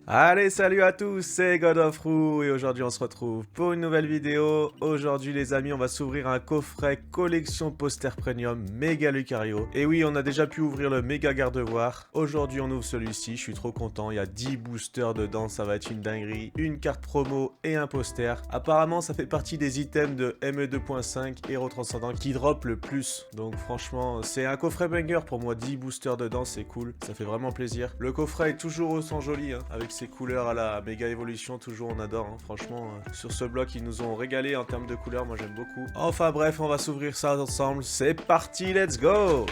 Allez, salut à tous, c'est God of Roux et aujourd'hui on se retrouve pour une nouvelle vidéo. Aujourd'hui les amis, on va s'ouvrir un coffret collection poster premium méga Lucario. Et oui, on a déjà pu ouvrir le méga Gardevoir. Aujourd'hui on ouvre celui-ci, je suis trop content, il y a 10 boosters dedans, ça va être une dinguerie. Une carte promo et un poster. Apparemment ça fait partie des items de ME 2.5 Héros Transcendant qui drop le plus. Donc franchement, c'est un coffret banger pour moi, 10 boosters dedans, c'est cool, ça fait vraiment plaisir. Le coffret est toujours autant joli, hein, avec ses couleurs à la méga évolution, toujours on adore, hein. Franchement, sur ce bloc ils nous ont régalé en termes de couleurs, moi j'aime beaucoup. Enfin bref, on va s'ouvrir ça ensemble, c'est parti, let's go!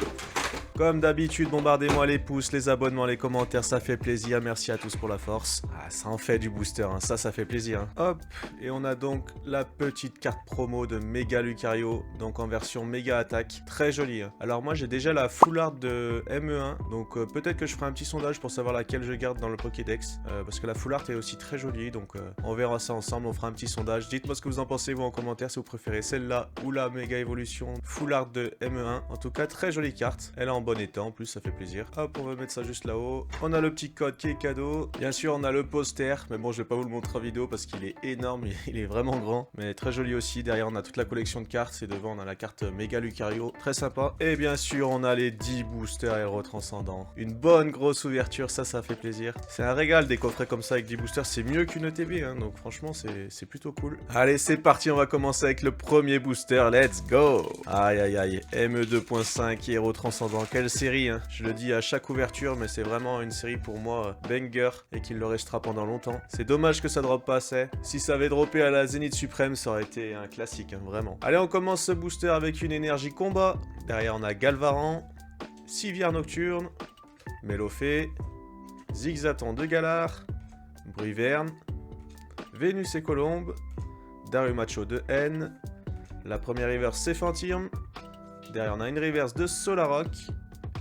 Comme d'habitude, bombardez-moi les pouces, les abonnements, les commentaires, ça fait plaisir, merci à tous pour la force. Ah, ça en fait du booster, hein. Ça fait plaisir. Hein. Hop, et on a donc la petite carte promo de Méga Lucario, donc en version méga attaque, très jolie. Hein. Alors moi j'ai déjà la full art de ME1, donc peut-être que je ferai un petit sondage pour savoir laquelle je garde dans le Pokédex, parce que la full art est aussi très jolie, donc on verra ça ensemble, on fera un petit sondage. Dites-moi ce que vous en pensez vous en commentaire si vous préférez celle-là ou la méga évolution full art de ME1. En tout cas, très jolie carte, elle est en bon état en plus, ça fait plaisir. Hop, on va mettre ça juste là-haut. On a le petit code qui est cadeau. Bien sûr, on a le poster, mais bon, je vais pas vous le montrer en vidéo parce qu'il est énorme, il est vraiment grand, mais très joli aussi. Derrière, on a toute la collection de cartes et devant, on a la carte méga Lucario, très sympa. Et bien sûr, on a les 10 boosters Héros Transcendants. Une bonne grosse ouverture, ça fait plaisir. C'est un régal des coffrets comme ça avec 10 boosters, c'est mieux qu'une ETB, hein, donc franchement, c'est plutôt cool. Allez, c'est parti, on va commencer avec le premier booster, let's go! Aïe aïe aïe, ME 2.5 Héros Transcendant, quelle série, hein. Je le dis à chaque ouverture, mais c'est vraiment une série pour moi banger et qu'il le restera pendant longtemps. C'est dommage que ça drop pas assez. Si ça avait droppé à la Zénith Suprême, ça aurait été un classique, hein, vraiment. Allez, on commence ce booster avec une énergie combat. Derrière, on a Galvaran, Civière Nocturne, Mélofée, Zigzaton de Galar, Bruyverne, Vénus et Colombe, Darumacho de N. La première reverse c'est Fantirm. Derrière on a une reverse de Solaroc.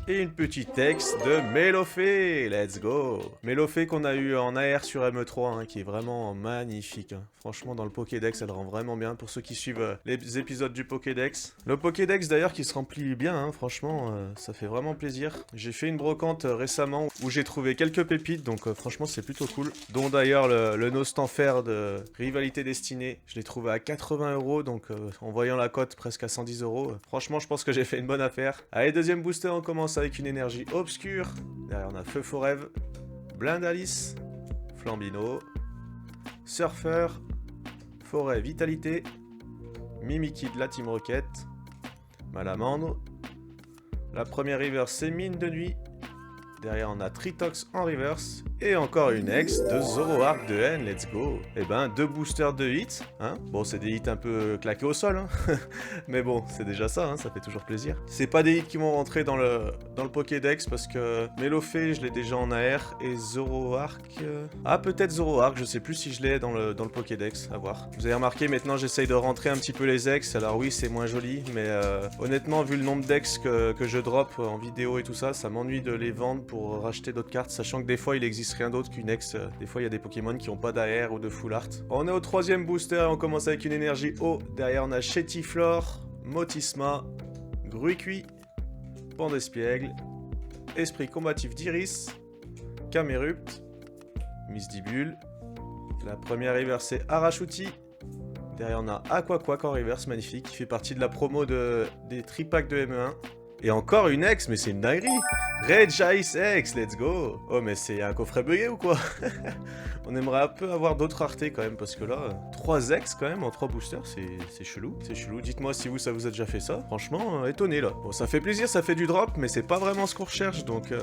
Et une petite ex de Mélofée, let's go! Mélofée qu'on a eu en AR sur ME3, hein, qui est vraiment magnifique. Hein. Franchement, dans le Pokédex, elle rend vraiment bien pour ceux qui suivent les épisodes du Pokédex. Le Pokédex d'ailleurs qui se remplit bien, hein, franchement, ça fait vraiment plaisir. J'ai fait une brocante récemment où j'ai trouvé quelques pépites, donc franchement c'est plutôt cool. Dont d'ailleurs le Nostanfer de Rivalité Destinée, je l'ai trouvé à 80 €, donc en voyant la cote presque à 110 €. Franchement, je pense que j'ai fait une bonne affaire. Allez, deuxième booster, on commence avec une énergie obscure. Derrière on a Feu Forêve, Blindalis, Flambino, Surfer, Forêt Vitalité, Mimikid de la Team Rocket, Malamandre. La première reverse c'est Mine de Nuit. Derrière on a Tritox en reverse. Et encore une ex de Zoroark de N, let's go. Et ben, deux boosters de hits, hein. Bon, c'est des hits un peu claqués au sol, hein. Mais bon, c'est déjà ça, hein, ça fait toujours plaisir. C'est pas des hits qui vont rentrer dans le Pokédex parce que Mélofée, je l'ai déjà en AR. Et Zoroark... Ah, peut-être Zoroark, je sais plus si je l'ai dans le Pokédex, à voir. Vous avez remarqué, maintenant j'essaye de rentrer un petit peu les ex. Alors oui, c'est moins joli, mais honnêtement, vu le nombre d'ex que je drop en vidéo et tout ça, ça m'ennuie de les vendre pour racheter d'autres cartes, sachant que des fois il existe rien d'autre qu'une ex. Des fois il y a des Pokémon qui ont pas d'AR ou de full art. On est au troisième booster, on commence avec une énergie eau. Derrière on a Chétiflore, Motisma, Gruicui, Pandespiègle, Esprit combatif d'Iris, Camerupt, Misdibule. La première reverse c'est Arachuti. Derrière on a Aquaquack en reverse, magnifique, qui fait partie de la promo des tripacks de ME1. Et encore une ex, mais c'est une dinguerie! Rage Ice X, let's go! Oh, mais c'est un coffret bugué ou quoi? On aimerait un peu avoir d'autres raretés quand même, parce que là, 3 ex quand même en 3 boosters, c'est chelou. C'est chelou. Dites-moi si ça vous a déjà fait ça. Franchement, étonné là. Bon, ça fait plaisir, ça fait du drop, mais c'est pas vraiment ce qu'on recherche, donc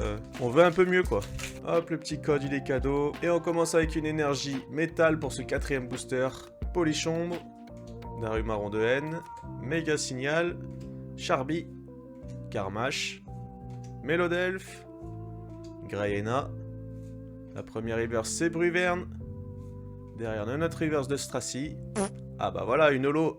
on veut un peu mieux quoi. Hop, le petit code, il est cadeau. Et on commence avec une énergie métal pour ce quatrième booster. Polichombre, Darumaron de N, Méga Signal, Charby, Carmache, Mélodelph, Grayena. La première reverse c'est Bruyverne. Derrière on a notre reverse de Stracy. Ah bah voilà, une holo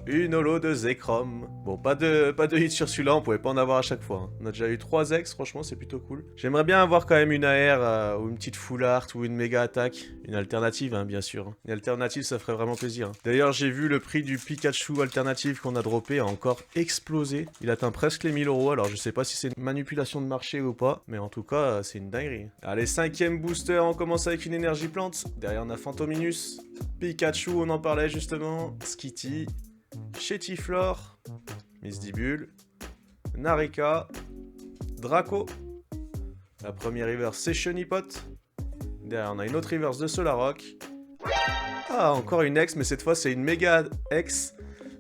de Zekrom. Bon, pas de hit sur celui-là, on pouvait pas en avoir à chaque fois. Hein. On a déjà eu 3 ex, franchement, c'est plutôt cool. J'aimerais bien avoir quand même une AR ou une petite full art ou une méga attaque. Une alternative, hein, bien sûr. Une alternative, ça ferait vraiment plaisir. Hein. D'ailleurs, j'ai vu le prix du Pikachu alternative qu'on a droppé a encore explosé. Il atteint presque les 1000 €. Alors, je sais pas si c'est une manipulation de marché ou pas, mais en tout cas, c'est une dinguerie. Allez, 5ème booster, on commence avec une énergie plante. Derrière, on a Phantominus. Pikachu, on en parlait justement. Skitty. Chetiflor. Misdibule. Narika. Draco. La première reverse, c'est Chunipot. Derrière, on a une autre reverse de Solarock. Ah, encore une ex, mais cette fois, c'est une méga ex.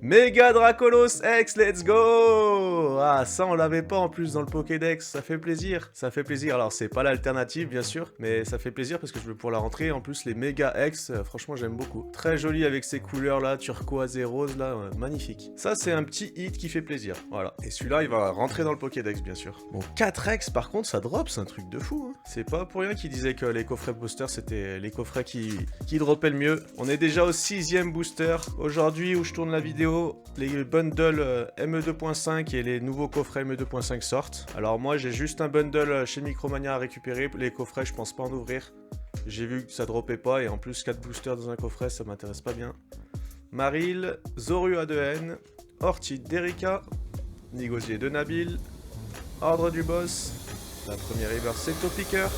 Méga Dracolos X, let's go! Ah, ça on l'avait pas en plus dans le Pokédex, ça fait plaisir. Ça fait plaisir, alors c'est pas l'alternative bien sûr, mais ça fait plaisir parce que je veux pour la rentrée, en plus les méga X, franchement j'aime beaucoup. Très joli avec ces couleurs là, turquoise et rose là, magnifique. Ça c'est un petit hit qui fait plaisir, voilà. Et celui-là il va rentrer dans le Pokédex bien sûr. Bon, 4X par contre ça drop, c'est un truc de fou. Hein. C'est pas pour rien qu'ils disaient que les coffrets boosters c'était les coffrets qui droppaient le mieux. On est déjà au 6ème booster. Aujourd'hui où je tourne la vidéo, les bundles ME 2.5 et les nouveaux coffrets ME 2.5 sortent. Alors moi j'ai juste un bundle chez Micromania à récupérer. Les coffrets je pense pas en ouvrir. J'ai vu que ça droppait pas et en plus 4 boosters dans un coffret ça m'intéresse pas bien. Maril, Zorua de N, Orchid d'Erika, Nigosier de Nabil, Ordre du Boss. La première river c'est Topiqueur.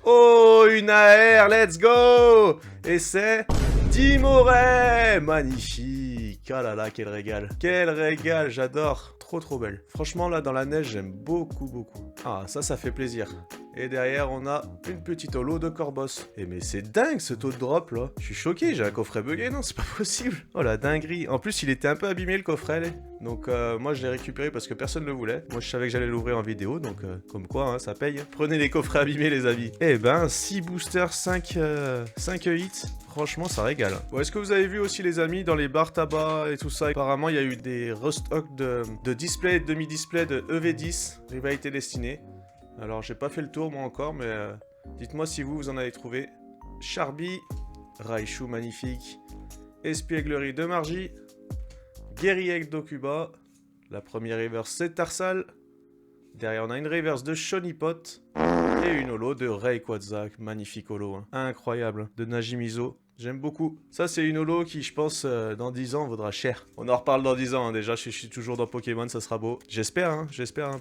Oh, une AR, let's go! Et c'est Timoret! Magnifique! Ah là là, quel régal! Quel régal, j'adore! Trop belle. Franchement, là, dans la neige, j'aime beaucoup. Ah, ça fait plaisir. Et derrière, on a une petite holo de Corboss. Et mais c'est dingue, ce taux de drop, là. Je suis choqué, j'ai un coffret bugué, non, c'est pas possible. Oh, la dinguerie. En plus, il était un peu abîmé, le coffret, là. Donc, moi, je l'ai récupéré parce que personne ne le voulait. Moi, je savais que j'allais l'ouvrir en vidéo, donc, comme quoi, hein, ça paye. Prenez les coffrets abîmés, les amis. Eh ben, 6 boosters, 5 hits. Franchement, ça régale. Bon, est-ce que vous avez vu aussi, les amis, dans les bars tabac et tout ça, apparemment, il y a eu des restocks de display et de demi-display de EV10, Rivalité Destinée. Alors, j'ai pas fait le tour, moi, encore, mais dites-moi si vous en avez trouvé. Charby, Raichu, magnifique. Espièglerie de Margie. Guerrier d'Okuba. La première reverse, c'est Tarsal. Derrière, on a une reverse de Chunipot. Et une holo de Rayquaza. Magnifique holo. Hein. Incroyable. De Najimizo. J'aime beaucoup. Ça, c'est une holo qui, je pense, dans 10 ans, vaudra cher. On en reparle dans 10 ans. Hein. Déjà, je suis toujours dans Pokémon, ça sera beau. J'espère, hein,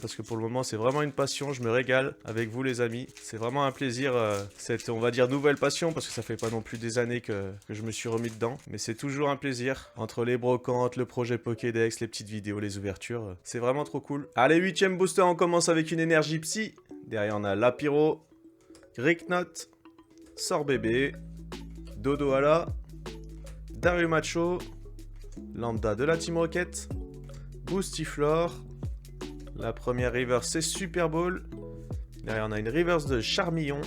parce que pour le moment, c'est vraiment une passion. Je me régale avec vous, les amis. C'est vraiment un plaisir, cette, on va dire, nouvelle passion, parce que ça fait pas non plus des années que je me suis remis dedans. Mais c'est toujours un plaisir. Entre les brocantes, le projet Pokédex, les petites vidéos, les ouvertures. C'est vraiment trop cool. Allez, 8ème booster, on commence avec une énergie psy. Derrière, on a Lapiro, Gricknot, Sorbébé, Dodoala, Darumacho, Lambda de la Team Rocket, Boostiflor. La première reverse c'est Super Ball. Derrière on a une reverse de Charmillon.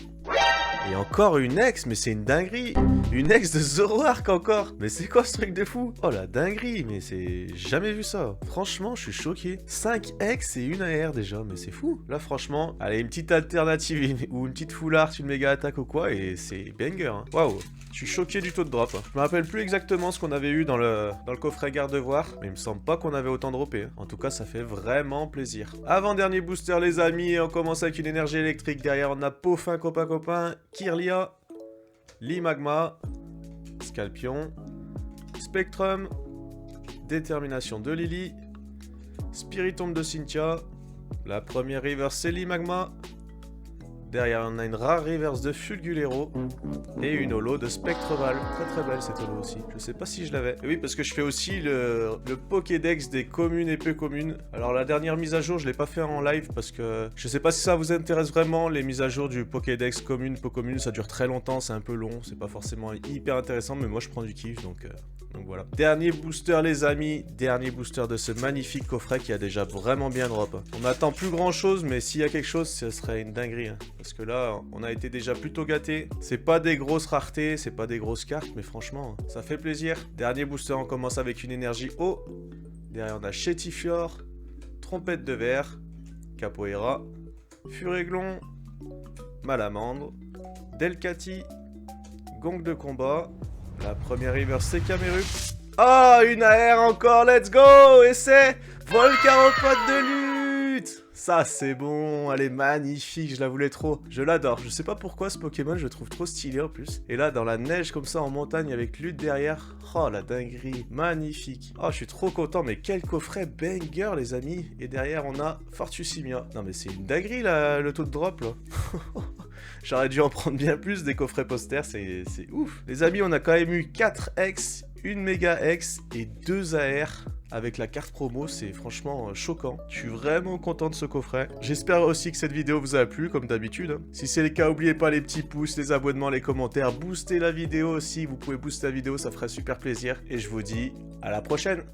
Et encore une ex, mais c'est une dinguerie. Une ex de Zoroark encore. Mais c'est quoi ce truc de fou? Oh la dinguerie, mais c'est jamais vu ça. Franchement, je suis choqué. 5 ex et une AR déjà, mais c'est fou. Là franchement, allez, une petite alternative ou une petite full art, une méga attaque ou quoi, et c'est banger. Hein. Waouh. Je suis choqué du taux de drop. Hein. Je me rappelle plus exactement ce qu'on avait eu dans le coffret garde-voir, mais il me semble pas qu'on avait autant droppé. Hein. En tout cas, ça fait vraiment plaisir. Avant-dernier booster, les amis, et on commence avec une énergie électrique. Derrière, on a Peaufin, copain, Kirlia, Limagma, Scalpion, Spectrum, Détermination de Lily, Spiritomb de Cynthia. La première reverse, c'est Limagma. Derrière, on a une rare reverse de Fulgulero et une holo de Spectreval. Très belle cette holo aussi. Je sais pas si je l'avais. Oui, parce que je fais aussi le Pokédex des communes et peu communes. Alors la dernière mise à jour, je l'ai pas fait en live parce que je sais pas si ça vous intéresse vraiment. Les mises à jour du Pokédex commune, peu commune, ça dure très longtemps, c'est un peu long. C'est pas forcément hyper intéressant, mais moi je prends du kiff, donc voilà. Dernier booster les amis, dernier booster de ce magnifique coffret qui a déjà vraiment bien drop. On n'attend plus grand chose, mais s'il y a quelque chose, ce serait une dinguerie. Hein. Parce que là, on a été déjà plutôt gâtés. C'est pas des grosses raretés, c'est pas des grosses cartes, mais franchement, ça fait plaisir. Dernier booster, on commence avec une énergie eau. Derrière, on a Chetifior, Trompette de Verre, Capoeira, Furéglon, Malamandre, Delcati, Gong de combat. La première reverse c'est Camerupt. Oh, une AR encore, let's go. Et c'est Volcaropode de lutte. Ça, c'est bon, elle est magnifique, je la voulais trop. Je l'adore, je sais pas pourquoi ce Pokémon, je le trouve trop stylé en plus. Et là, dans la neige comme ça, en montagne, avec lutte derrière. Oh, la dinguerie, magnifique. Oh, je suis trop content, mais quel coffret banger, les amis. Et derrière, on a Fortusimia. Non, mais c'est une dinguerie, là, le taux de drop, là. J'aurais dû en prendre bien plus des coffrets posters, c'est ouf. Les amis, on a quand même eu 4 X, une méga X et 2 AR. Avec la carte promo, c'est franchement choquant. Je suis vraiment content de ce coffret. J'espère aussi que cette vidéo vous a plu, comme d'habitude. Si c'est le cas, n'oubliez pas les petits pouces, les abonnements, les commentaires. Boostez la vidéo aussi, vous pouvez booster la vidéo, ça ferait super plaisir. Et je vous dis à la prochaine.